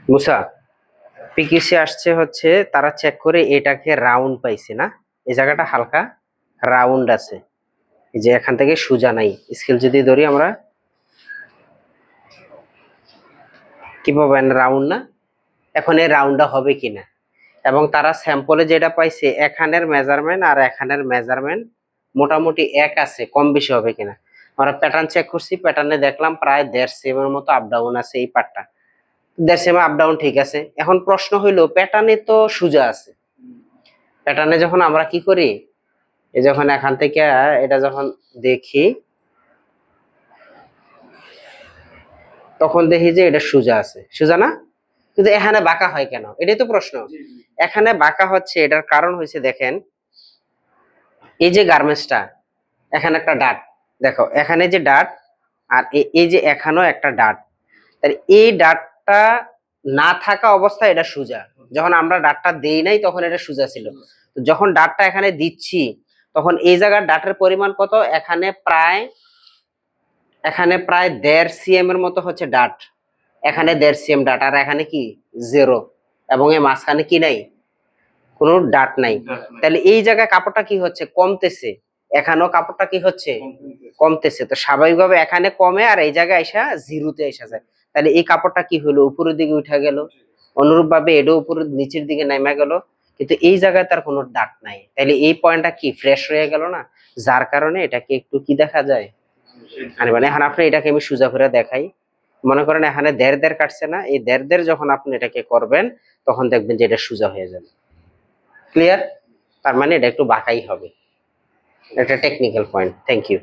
মুসা, পিকিসি আসছে হচ্ছে তারা চেক করে এটাকে রাউন্ড পাইছে না, এই জায়গাটা হালকা রাউন্ড আছে, এই যে এখান থেকে সোজা নাই। স্কেল যদি ধরি আমরা কি পাবেন, রাউন্ড না। এখন এই রাউন্ডটা হবে কিনা, এবং তারা স্যাম্পলে যেটা পাইছে এখানের মেজারমেন্ট আর এখানের মেজারমেন্ট মোটামুটি এক আছে, কম বেশি হবে কিনা। আমরা প্যাটার্ন চেক করছি, প্যাটার্নে দেখলাম প্রায় 1.5 সেমের মতো আপ ডাউন আছে, এই পার্টটা 1.5 সেম আপ ডাউন ঠিক আছে। এখন প্রশ্ন হইলো প্যাটার্নে তো সোজা আছে, প্যাটার্নে যখন আমরা কি করি, এই যখন এখান থেকে এটা যখন দেখি তখন দেখি যে এটা সোজা আছে, সোজা না, কিন্তু এখানে বাঁকা হয় কেন, এটাই তো প্রশ্ন। এখানে বাঁকা হচ্ছে, এটার কারণ হয়েছে দেখেন, এই যে গার্মেন্টসটা এখানে একটা ডাট, দেখো এখানে যে ডাট, আর এই যে এখানেও একটা ডাট, তাহলে এই ডাটটা না থাকা অবস্থায় এটা সোজা, যখন আমরা ডাটটা দেই নাই তখন এটা সোজা ছিল। তো যখন ডাটটা এখানে দিচ্ছি তখন এই জায়গার ডাটের পরিমাণ কত, এখানে প্রায় 1.5 সিএম এর মতো হচ্ছে ডাট, এখানে 1.5 সিএম ডাট, আর এখানে কি জিরো, এবং এই মাঝখানে কি নাই, কোনো ডাট নাই। তাহলে এই জায়গায় কাপড়টা কি হচ্ছে, কমতেছে, এখানেও কাপড়টা কি হচ্ছে, কমতেছে। তো স্বাভাবিকভাবে এখানে কমে আর এই জায়গায় এসে জিরোতে এসে যায়, তাহলে এই কাপড়টা কি হলো, উপরের দিকে উঠে গেল, অনুরূপ ভাবে এটাও উপরের নিচের দিকে নেমে গেল, কিন্তু এই জায়গায় তার কোনো ডাট নাই, তাহলে এই পয়েন্টটা কি ফ্রেশ হয়ে গেল না, যার কারণে এটাকে একটু কি দেখা যায়, মানে এখন আপনি এটাকে আমি সোজা করে দেখাই, মনে করেন এখানে 1.5 কাটছে না, এই 1.5 যখন আপনি এটাকে করবেন তখন দেখবেন যে এটা সোজা হয়ে যাবে। ক্লিয়ার? তার মানে এটা একটু বাঁকাই হবে, একটা টেকনিক্যাল পয়েন্ট। Thank you.